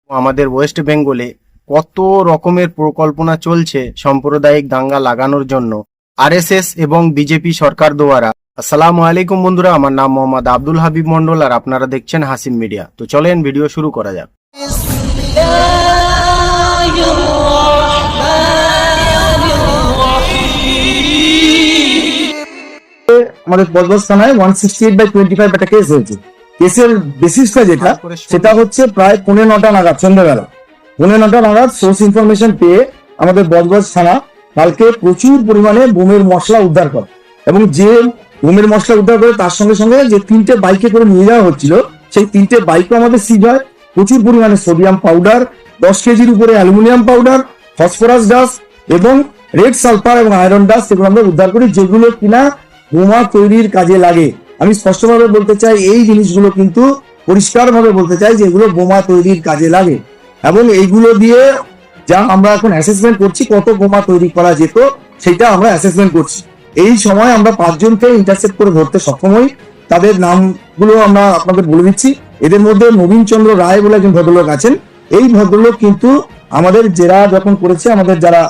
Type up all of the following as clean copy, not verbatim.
আমাদের ওয়েস্ট বেঙ্গলে কত রকমের পরিকল্পনা চলছে সাম্প্রদায়িক দাঙ্গা লাগানোর জন্য আরএসএস এবং বিজেপি সরকার দ্বারা। আসসালামু আলাইকুম বন্ধুরা, আমার নাম মোহাম্মদ আব্দুল হাবিব মন্ডল আর আপনারা দেখছেন হাসিম মিডিয়া। তো চলেন ভিডিও শুরু করা যাক। আমাদের বজবজ থানায় 168/25 একটা কেস হয়েছে। কেসের বেসিসটা সেটা হচ্ছে প্রায় 9:15 নাগাদ, সন্ধ্যাবেলা 9:15 নাগাদ সোর্স ইনফরমেশন পেয়ে আমাদের বজবজ থানা কালকে প্রচুর পরিমাণে বোমের মশলা উদ্ধার করে, এবং যে বোমের মশলা উদ্ধার করে তার সঙ্গে সঙ্গে যে 3টে বাইকে করে নিয়ে যাওয়া হচ্ছিল, সেই 3টে বাইকও আমাদের সিজ হয়। প্রচুর পরিমাণে সোডিয়াম পাউডার, 10 কেজির উপরে অ্যালুমিনিয়াম পাউডার, ফসফরাস ডাস্ট এবং রেড সালফার এবং আয়রন ডাস্ট, এগুলো আমরা উদ্ধার করি, যেগুলো কিনা বোমা তৈরির কাজে লাগে। আমি স্পষ্টভাবে বলতে চাই, এই জিনিসগুলো কিন্তু পরিষ্কারভাবে বলতে চাই যে এগুলো বোমা তৈরির কাজে লাগে, এবং এইগুলো দিয়ে যা আমরা এখন অ্যাসেসমেন্ট করছি কত বোমা তৈরি করা যেত সেটা আমরা অ্যাসেসমেন্ট করছি। এই সময় আমরা 5 জনকে ইন্টারসেপ্ট করে ধরতে সক্ষম হই। তাদের নামগুলো আমরা আপনাদের বলে দিচ্ছি। এদের মধ্যে নবীন চন্দ্র রায় বলে একজন ভদ্রলোক আছেন। এই ভদ্রলোক কিন্তু আমাদের জেরা যখন করেছে, আমাদের যারা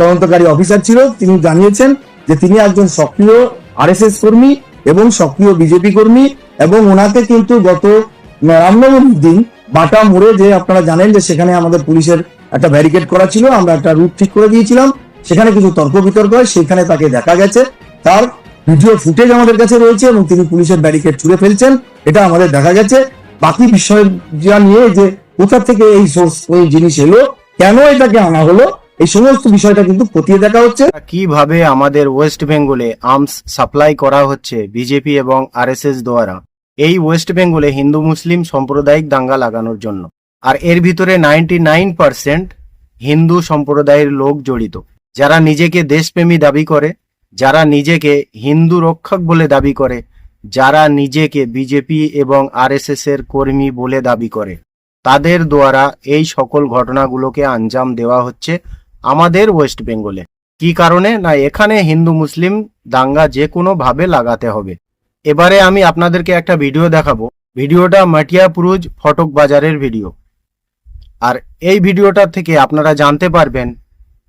তদন্তকারী অফিসার ছিল, তিনি জানিয়েছেন যে তিনি একজন সক্রিয় আরএসএস কর্মী এবং সক্রিয় বিজেপি কর্মী, এবং ওনাকে কিন্তু গত রামনবমীর দিন বাটা মোড়ে, যে আপনারা জানেন যে সেখানে আমাদের পুলিশের একটা ব্যারিকেড করা ছিল, আমরা একটা রুট ঠিক করে দিয়েছিলাম, সেখানে কিছু তর্ক বিতর্ক হয়, সেখানে তাকে দেখা গেছে, তার ভিডিও ফুটেজ আমাদের কাছে রয়েছে, এবং তিনি পুলিশের ব্যারিকেড ছুঁড়ে ফেলছেন, এটা আমাদের দেখা গেছে। বাকি বিষয় যা নিয়ে যে কোথা থেকে এই সোর্স ওই জিনিস এলো, কেন এটাকে আনা হলো, এই সমস্ত বিষয়টা কিন্তু খতিয়ে দেখা হচ্ছে। কিভাবে আমাদের ওয়েস্ট বেঙ্গলে আর্মস সাপ্লাই করা হচ্ছে বিজেপি এবং আরএসএস দ্বারা এই ওয়েস্ট বেঙ্গলে হিন্দু মুসলিম সাম্প্রদায়িক দাঙ্গা লাগানোর জন্য, আর এর ভিতরে 99% হিন্দু সম্প্রদায়ের লোক জড়িত, যারা নিজেকে দেশপ্রেমী দাবি করে, যারা নিজেকে হিন্দু রক্ষক বলে দাবি করে, যারা নিজেকে বিজেপি এবং আরএসএস এর কর্মী বলে দাবি করে, তাদের দ্বারা এই সকল ঘটনাগুলোকে আঞ্জাম দেওয়া হচ্ছে আমাদের ওয়েস্ট বেঙ্গলে। কি কারণে? না, এখানে হিন্দু মুসলিম দাঙ্গা যে কোনো ভাবে লাগাতে হবে। এবারে আমি আপনাদেরকে একটা ভিডিও দেখাবো। ভিডিওটা মাটিয়াপুরুজ ফটক বাজারের ভিডিও, আর এই ভিডিওটা থেকে আপনারা জানতে পারবেন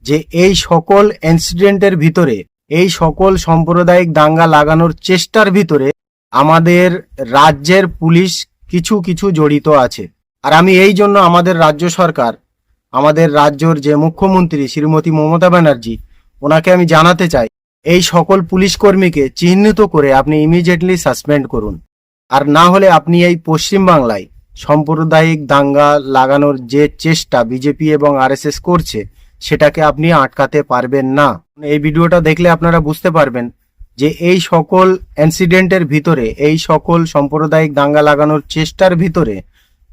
যে এই সকল ইনসিডেন্টের ভিতরে, এই সকল সাম্প্রদায়িক দাঙ্গা লাগানোর চেষ্টার ভিতরে আমাদের রাজ্যের পুলিশ কিছু কিছু জড়িত আছে। আর আমি এই জন্য আমাদের রাজ্য সরকার, আমাদের রাজ্যর যে মুখ্যমন্ত্রী শ্রীমতী মমতা ব্যানার্জি, ওনাকে আমি জানাতে চাই, এই সকল পুলিশ কর্মীকে চিহ্নিত করে আপনি ইমিডিয়েটলি সাসপেন্ড করুন। আর না হলে আপনি এই পশ্চিমবাংলায় সাম্প্রদায়িক দাঙ্গা লাগানোর যে চেষ্টা বিজেপি এবং আরএসএস করছে, সেটাকে আপনি আটকাতে পারবেন না। এই ভিডিওটা দেখলে আপনারা বুঝতে পারবেন যে এই সকল ইনসিডেন্টের ভিতরে, এই সকল সাম্প্রদায়িক দাঙ্গা লাগানোর চেষ্টার ভিতরে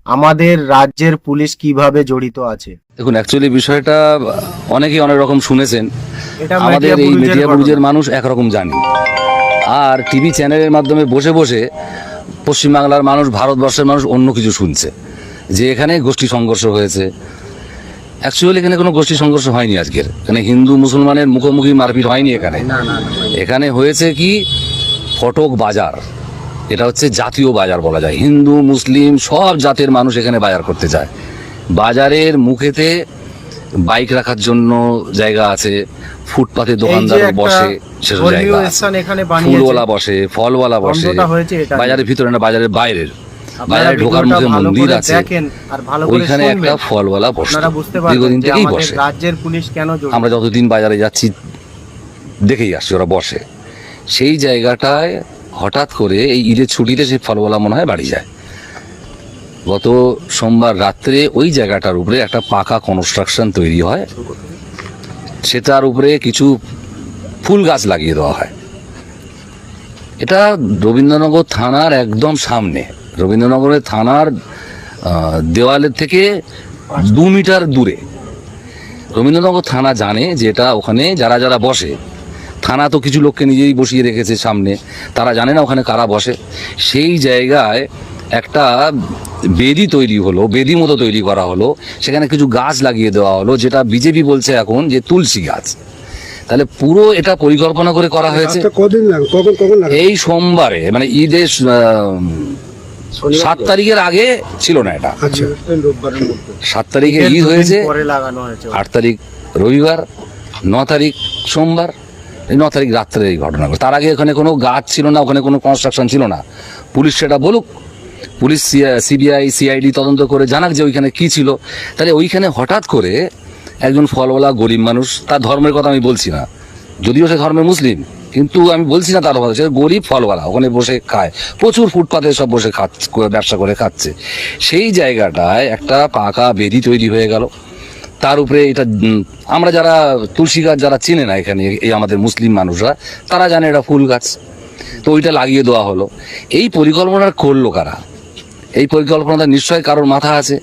আমাদের রাজ্যের পুলিশ কিভাবে জড়িত আছে। দেখুন, অ্যাকচুয়ালি বিষয়টা অনেকেই অনেক রকম শুনেছেন, আমাদের এই মেদিয়াপুরের মানুষ একরকম জানি, আর টিভি চ্যানেলের মাধ্যমে বসে বসে পশ্চিমবাংলার মানুষ, ভারতবর্ষের মানুষ অন্য কিছু শুনছে, যে এখানে গোষ্ঠী সংঘর্ষ হয়েছে। অ্যাকচুয়ালি এখানে কোনো গোষ্ঠী সংঘর্ষ হয়নি। আজকের এখানে হিন্দু মুসলমানের মুখোমুখি মারপিট হয়নি। এখানে হয়েছে কি, ফটক বাজার, এটা হচ্ছে জাতীয় বাজার বলা যায়। হিন্দু মুসলিম সব জাতের মানুষ এখানে বাজার করতে যায়। বাজারের মুখেতে বাইক রাখার জন্য জায়গা আছে, ফুটপাতে দোকানদার বসে সেসব জায়গা, ফুলওয়ালা বসে, ফলওয়ালা বসে, বাজারের ভিতরে না বাজারের বাইরের, বাজারে ঢোকার মুখে মন্দির আছে, ওইখানে একটা ফলওয়ালা বসে, দীর্ঘদিন থেকেই বসে। আমরা যতদিন বাজারে যাচ্ছি দেখেই আসছি ওরা বসে। সেই জায়গাটায় হঠাৎ করে এই ঈদের ছুটিতে সেই ফলওয়ালা মনে হয় বাড়ি যায়। গত সোমবার রাত্রে ওই জায়গাটার উপরে একটা পাকা কনস্ট্রাকশন তৈরি হয়, সেটার উপরে কিছু ফুল গাছ লাগিয়ে দেওয়া হয়। এটা রবীন্দ্রনগর থানার একদম সামনে, রবীন্দ্রনগরের থানার দেওয়ালের থেকে 2 মিটার দূরে। রবীন্দ্রনগর থানা জানে যে এটা ওখানে যারা যারা বসে, থানা তো কিছু লোককে নিজেই বসিয়ে রেখেছে সামনে, তারা জানে না ওখানে কারা বসে। সেই জায়গায় একটা বেদি তৈরি হলো, বেদি মতো তৈরি করা হলো, সেখানে কিছু গাছ লাগিয়ে দেওয়া হলো, যেটা বিজেপি বলছে এখন যে তুলসী গাছ। তাহলে পুরো এটা পরিকল্পনা করে করা হয়েছে। এই সোমবারে, মানে ঈদের 7 তারিখের আগে ছিল না এটা। আচ্ছা 7 তারিখে ঈদ হয়েছে, পরে লাগানো হয়েছে। 8 তারিখ রবিবার, 9 তারিখ সোমবার, এই 9 তারিখ রাত্রে এই ঘটনা। তার আগে ওখানে কোনো গাছ ছিল না, ওখানে কোনো কনস্ট্রাকশন ছিল না। পুলিশ সেটা বলুক, পুলিশ সিবিআই সিআইডি তদন্ত করে জানাক যে ওইখানে কি ছিল। তাহলে ওইখানে হঠাৎ করে একজন ফলওয়ালা গরিব মানুষ, তার ধর্মের কথা আমি বলছি না, যদিও সে ধর্মের মুসলিম, কিন্তু আমি বলছি না তার কথা, সে গরিব ফলওয়ালা, ওখানে বসে খায়, প্রচুর ফুটপাতে সব বসে ব্যবসা করে খাচ্ছে। সেই জায়গাটায় একটা পাকা বেদি তৈরি হয়ে গেল, তার উপরে এটা আমরা যারা তুলসী গাছ যারা চেনে না এখানে, এই আমাদের মুসলিম মানুষরা, তারা জানে এটা ফুল গাছ, তো ওইটা লাগিয়ে দেওয়া হলো। এই পরিকল্পনা করলো কারা? এই পরিকল্পনাটা নিশ্চয়ই কারোর মাথা আছে।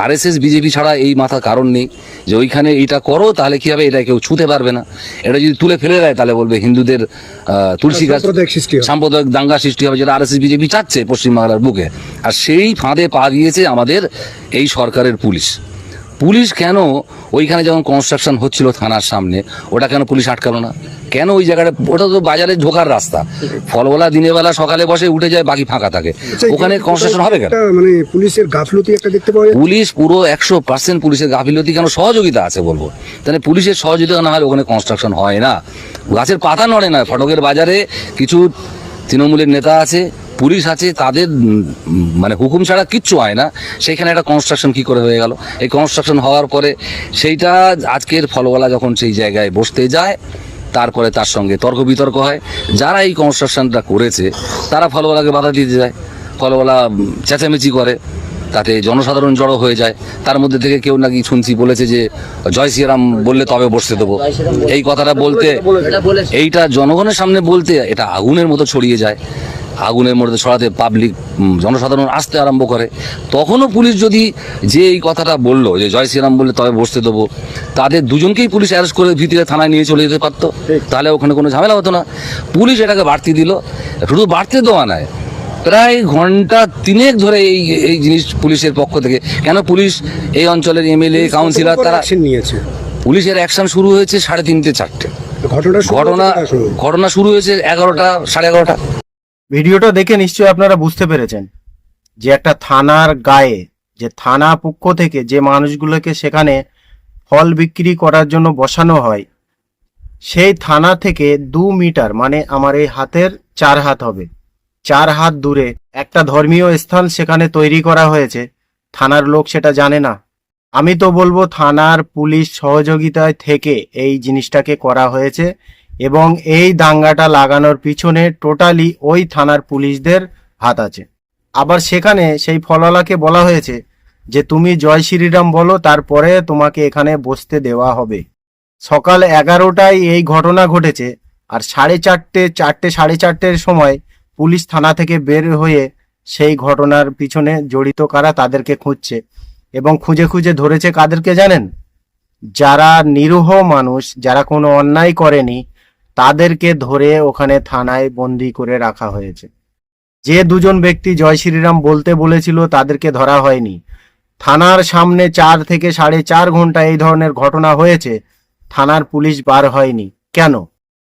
আরএসএস বিজেপি ছাড়া এই মাথা কারণ নেই যে ওইখানে এটা করো, তাহলে কি হবে, এটা কেউ ছুঁতে পারবে না। এটা যদি তুলে ফেলে দেয় তাহলে বলবে হিন্দুদের তুলসী গাছ, সাম্প্রদায়িক দাঙ্গা সৃষ্টি হবে, যেটা আরএসএস বিজেপি চাচ্ছে পশ্চিমবাংলার বুকে। আর সেই ফাঁদে পা দিয়েছে আমাদের এই সরকারের পুলিশ। পুলিশ কেন ওইখানে যখন কনস্ট্রাকশন হচ্ছিল থানার সামনে, ওটা কেন পুলিশ আটকালো না? কেন ওই জায়গাটা, ওটা তো বাজারে ঢোকার রাস্তা, ফলবেলা দিনের বেলা সকালে বসে উঠে যায়, বাকি ফাঁকা থাকে, ওখানে কনস্ট্রাকশন হবে কেন? মানে পুলিশের গাফলতি একটা দেখতে পাওয়া যায়। পুলিশ পুরো 100% পুলিশের গাফিলতি, কেন সহযোগিতা আছে বলবো, তাহলে পুলিশের সহযোগিতা না হলে ওখানে কনস্ট্রাকশন হয় না। গাছের পাতা নড়ে না। ফটকের বাজারে কিছু তৃণমূলের নেতা আছে, পুলিশ আছে, তাদের মানে হুকুম ছাড়া কিচ্ছু হয় না। সেইখানে একটা কনস্ট্রাকশন কি করে হয়ে গেল? এই কনস্ট্রাকশন হওয়ার পরে সেইটা আজকের ফলওয়ালা যখন সেই জায়গায় বসতে যায়, তারপরে তার সঙ্গে তর্ক বিতর্ক হয়। যারা এই কনস্ট্রাকশনটা করেছে তারা ফলওয়ালাকে বাধা দিতে যায়, ফলওয়ালা চেঁচামেচি করে, তাতে জনসাধারণ জড়ো হয়ে যায়। তার মধ্যে থেকে কেউ নাকি শুনছি বলেছে যে জয় শ্রীরাম বললে তবে বসতে দেবো। এই কথাটা বলতে, এইটা জনগণের সামনে বলতে, এটা আগুনের মতো ছড়িয়ে যায়। আগুনের মধ্যে ছড়াতে পাবলিক জনসাধারণ আসতে আরম্ভ করে। তখনও পুলিশ যদি যে এই কথাটা বললো যে জয় শ্রীরাম বললে তবে বসতে দেবো, তাদের দুজনকেই পুলিশ অ্যারেস্ট করে ভিতরে থানায় নিয়ে চলে যেতে পারতো, তাহলে ওখানে কোনো ঝামেলা হতো না। পুলিশ এটাকে বাড়তি দিল। শুধু বাড়তে দেওয়া নয়, প্রায় ঘন্টা 3 ধরে এই জিনিস পুলিশের পক্ষ থেকে, কেন পুলিশ এই অঞ্চলের এমএলএ কাউন্সিলর তারা নিয়েছে, পুলিশের অ্যাকশন শুরু হয়েছে 3:30 4টে। ঘটনা শুরু হয়েছে 11টা 11:30। ভিডিওটা দেখে নিশ্চয়ই আপনারা বুঝতে পেরেছেন যে একটা থানার গায়ে, যে থানা পক্ষ থেকে যে মানুষগুলোকে সেখানে ফল বিক্রি করার জন্য বসানো হয়, সেই থানা থেকে 2 মিটার, মানে আমার এই হাতের 4 হাত হবে, 4 হাত দূরে একটা ধর্মীয় স্থান সেখানে তৈরি করা হয়েছে। থানার লোক সেটা জানে না। আমি তো বলবো থানার পুলিশ সহযোগিতায় থেকে এই জিনিসটাকে করা হয়েছে, এবং এই দাঙ্গাটা লাগানোর পিছনে টোটালি ওই থানার পুলিশদের হাত আছে। আবার সেখানে সেই ফলওয়ালাকে বলা হয়েছে যে তুমি জয় শ্রীরাম বলো, তারপরে তোমাকে এখানে বসতে দেওয়া হবে। সকাল 11টায় এই ঘটনা ঘটেছে, আর 4:30 4:30 সময় পুলিশ থানা থেকে বের হয়ে সেই ঘটনার পিছনে জড়িত কারা তাদেরকে খুঁজছে, এবং খুঁজে খুঁজে ধরেছে কাদেরকে জানেন? যারা নিরীহ মানুষ, যারা কোনো অন্যায় করেনি, তাদেরকে ধরে ওখানে থানায় বন্দি করে রাখা হয়েছে। যে 2জন ব্যক্তি জয় শ্রীরাম বলতে বলেছিল তাদেরকে ধরা হয়নি। থানার সামনে 4 থেকে 4.5 ঘন্টা এই ধরনের ঘটনা হয়েছে, থানার পুলিশ বার হয়নি কেন?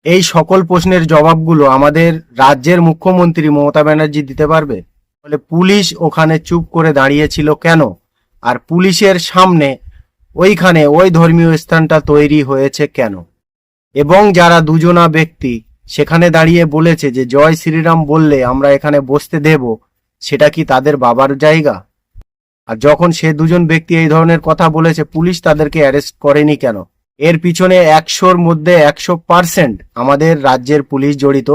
এই সকল প্রশ্নের জবাবগুলো আমাদের রাজ্যের মুখ্যমন্ত্রী মমতা ব্যানার্জি দিতে পারবে? বলে পুলিশ ওখানে চুপ করে দাঁড়িয়েছিল কেন? আর পুলিশের সামনে ওইখানে ওই ধর্মীয় স্থানটা তৈরি হয়েছে কেন? এবং যারা 2জনা ব্যক্তি সেখানে দাঁড়িয়ে বলেছে যে জয় শ্রীরাম বললে আমরা এখানে বসতে দেব, সেটা কি তাদের বাবার জায়গা? আর যখন সে 2জন ব্যক্তি এই ধরনের কথা বলেছে, পুলিশ তাদেরকে অ্যারেস্ট করেনি কেন? এর পিছনে 100-র মধ্যে 100% আমাদের রাজ্যের পুলিশ জড়িত,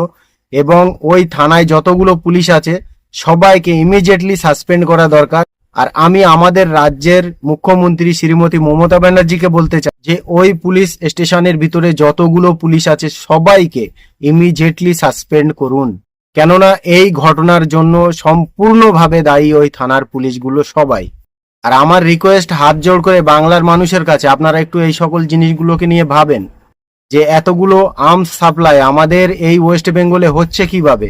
এবং ওই থানায় যতগুলো পুলিশ আছে সবাইকে ইমিডিয়েটলি সাসপেন্ড করা দরকার। আর আমি আমাদের রাজ্যের মুখ্যমন্ত্রী শ্রীমতী মমতা ব্যানার্জিকে বলতে চাই যে ওই পুলিশ স্টেশনের ভিতরে যতগুলো পুলিশ আছে সবাইকে ইমিডিয়েটলি সাসপেন্ড করুন, কেননা এই ঘটনার জন্য সম্পূর্ণভাবে দায়ী ওই থানার পুলিশগুলো সবাই। আর আমার রিকোয়েস্ট হাত জোড় করে বাংলার মানুষের কাছে, আপনারা একটু এই সকল জিনিসগুলোকে নিয়ে ভাবেন যে এতগুলো আর্মস সাপ্লাই আমাদের এই ওয়েস্ট বেঙ্গলে হচ্ছে কিভাবে।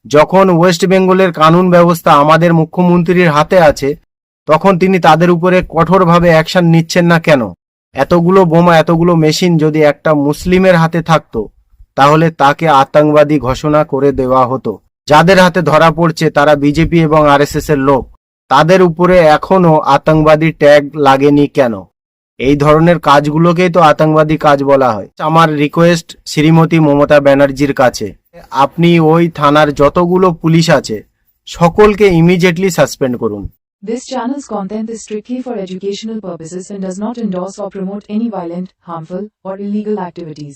যখন ওয়েস্ট বেঙ্গলের কানুন ব্যবস্থা আমাদের মুখ্যমন্ত্রীর হাতে আছে, তখন তিনি তাদের উপরে কঠোরভাবে অ্যাকশন নিচ্ছেন না কেন? এতগুলো বোমা, এতগুলো মেশিন যদি একটা মুসলিমের হাতে থাকতো, তাহলে তাকে আতঙ্কবাদী ঘোষণা করে দেওয়া হতো। যাদের হাতে ধরা পড়ছে তারা বিজেপি এবং আরএসএস এর লোক, তাদের উপরে এখনো আতঙ্কবাদী ট্যাগ লাগেনি কেন? এই ধরনের কাজগুলোকেই তো আতঙ্কবাদী কাজ বলা হয়। আমার রিকোয়েস্ট শ্রীমতী মমতা ব্যানার্জির কাছে, আপনি ওই থানার যতগুলো পুলিশ আছে সকলকে ইমিডিয়েটলি সাসপেন্ড করুন। This channel's content is strictly for educational purposes and does not endorse or promote any violent, harmful, or illegal activities.